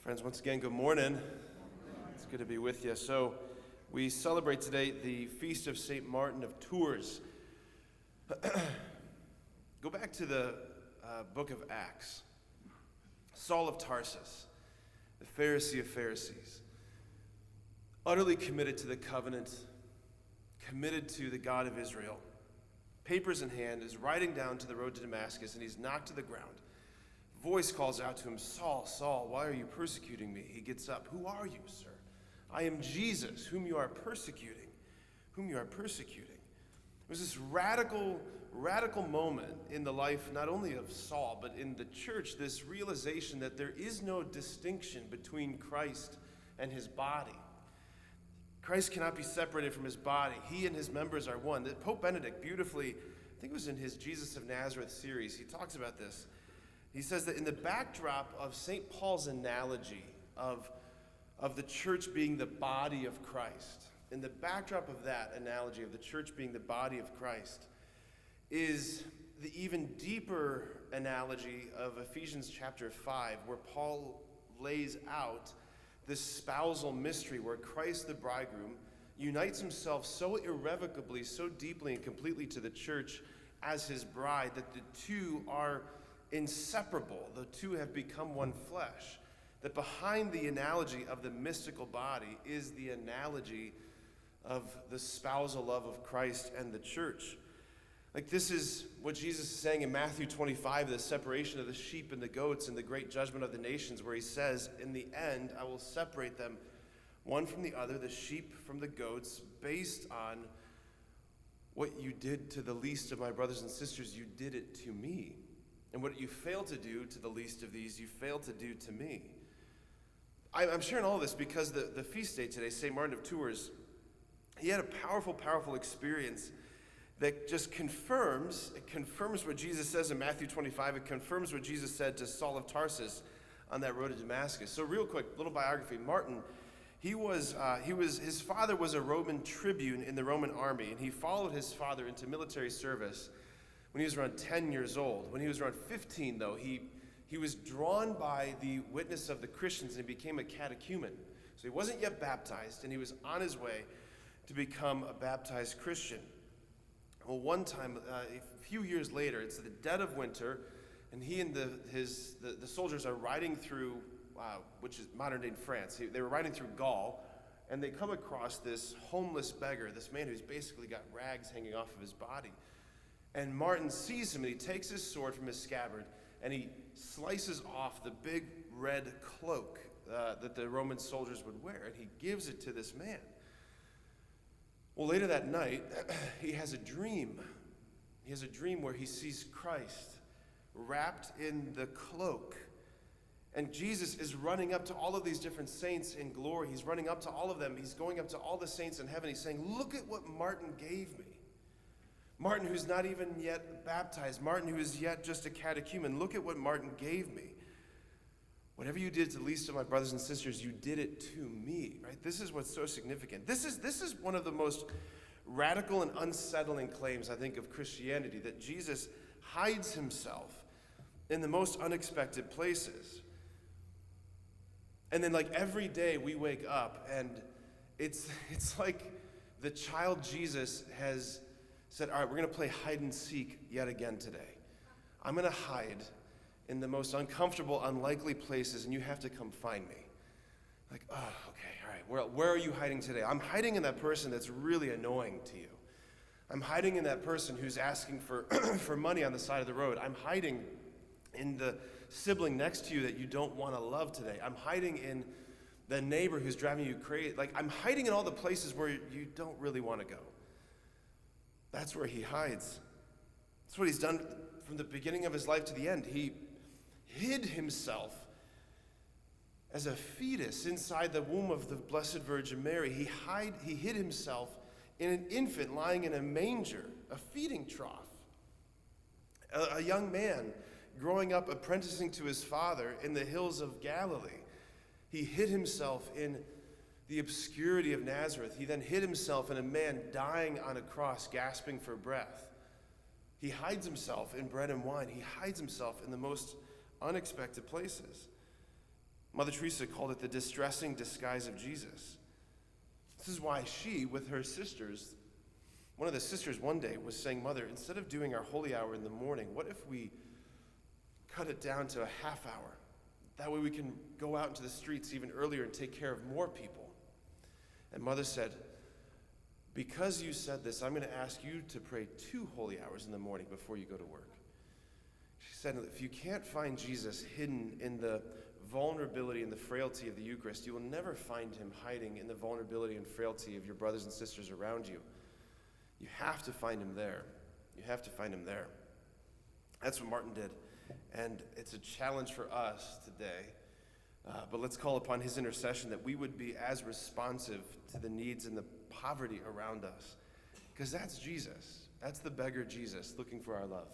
Friends, once again, good morning. It's good to be with you. So, we celebrate today the Feast of St. Martin of Tours. Go back to the book of Acts. Saul of Tarsus, the Pharisee of Pharisees, utterly committed to the covenant, committed to the God of Israel. Papers in hand, is riding down to the road to Damascus, and he's knocked to the ground. Voice calls out to him, "Saul, Saul, why are you persecuting me?" He gets up. "Who are you, sir?" "I am Jesus, whom you are persecuting." Whom you are persecuting. It was this radical moment in the life not only of Saul, but in the church, this realization that there is no distinction between Christ and his body. Christ cannot be separated from his body. He and his members are one. Pope Benedict beautifully, I think it was in his Jesus of Nazareth series, he talks about this. He says that in the backdrop of St. Paul's analogy of the church being the body of Christ, in the backdrop of that analogy of the church being the body of Christ, is the even deeper analogy of Ephesians chapter 5, where Paul lays out this spousal mystery where Christ the bridegroom unites himself so irrevocably, so deeply and completely to the church as his bride that the two are inseparable. The two have become one flesh. That behind the analogy of the mystical body is the analogy of the spousal love of Christ and the church. Like, this is what Jesus is saying in Matthew 25, the separation of the sheep and the goats and the great judgment of the nations, where he says, "In the end, I will separate them one from the other, the sheep from the goats, based on what you did to the least of my brothers and sisters, you did it to me. And what you failed to do to the least of these, you failed to do to me." I'm sharing all of this because the feast day today, St. Martin of Tours, he had a powerful experience that just confirms what Jesus says in Matthew 25. It confirms what Jesus said to Saul of Tarsus on that road to Damascus. So real quick, little biography. Martin, his father was a Roman tribune in the Roman army, and he followed his father into military service when he was around 10 years old. When he was around 15, though, he was drawn by the witness of the Christians and he became a catechumen. So he wasn't yet baptized, and he was on his way to become a baptized Christian. Well, one time, a few years later, it's the dead of winter, and he and the soldiers are riding through, which is modern-day France. They were riding through Gaul, and they come across this homeless beggar, this man who's basically got rags hanging off of his body. And Martin sees him, and he takes his sword from his scabbard, and he slices off the big red cloak that the Roman soldiers would wear, and he gives it to this man. Well, later that night, he has a dream. He has a dream where he sees Christ wrapped in the cloak. And Jesus is running up to all of these different saints in glory. He's running up to all of them. He's going up to all the saints in heaven. He's saying, "Look at what Martin gave me." Martin, who's not even yet baptized. Martin, who is yet just a catechumen. Look at what Martin gave me. Whatever you did to the least of my brothers and sisters, you did it to me, right? This is what's so significant. This is one of the most radical and unsettling claims, I think, of Christianity, that Jesus hides himself in the most unexpected places. And then, like, every day we wake up, and it's like the child Jesus has said, "All right, we're going to play hide and seek yet again today. I'm going to hide in the most uncomfortable, unlikely places, and you have to come find me." Like, oh, okay, all right, where are you hiding today? I'm hiding in that person that's really annoying to you. I'm hiding in that person who's asking for, for money on the side of the road. I'm hiding in the sibling next to you that you don't want to love today. I'm hiding in the neighbor who's driving you crazy. Like, I'm hiding in all the places where you don't really want to go. That's where he hides. That's what he's done from the beginning of his life to the end. He hid himself as a fetus inside the womb of the Blessed Virgin Mary. He hid himself in an infant lying in a manger, a feeding trough. A young man growing up apprenticing to his father in the hills of Galilee. He hid himself in the obscurity of Nazareth. He then hid himself in a man dying on a cross, gasping for breath. He hides himself in bread and wine. He hides himself in the most unexpected places. Mother Teresa called it the distressing disguise of Jesus. This is why she, with her sisters, one of the sisters one day was saying, Mother, instead of doing our holy hour in the morning, what if we cut it down to a half hour? That way we can go out into the streets even earlier and take care of more people. And Mother said, because you said this, I'm going to ask you to pray 2 holy hours in the morning before you go to work. She said, if you can't find Jesus hidden in the vulnerability and the frailty of the Eucharist, you will never find him hiding in the vulnerability and frailty of your brothers and sisters around you. You have to find him there. You have to find him there. That's what Martin did. And it's a challenge for us today. But let's call upon his intercession that we would be as responsive to the needs and the poverty around us. Because that's Jesus. That's the beggar Jesus looking for our love.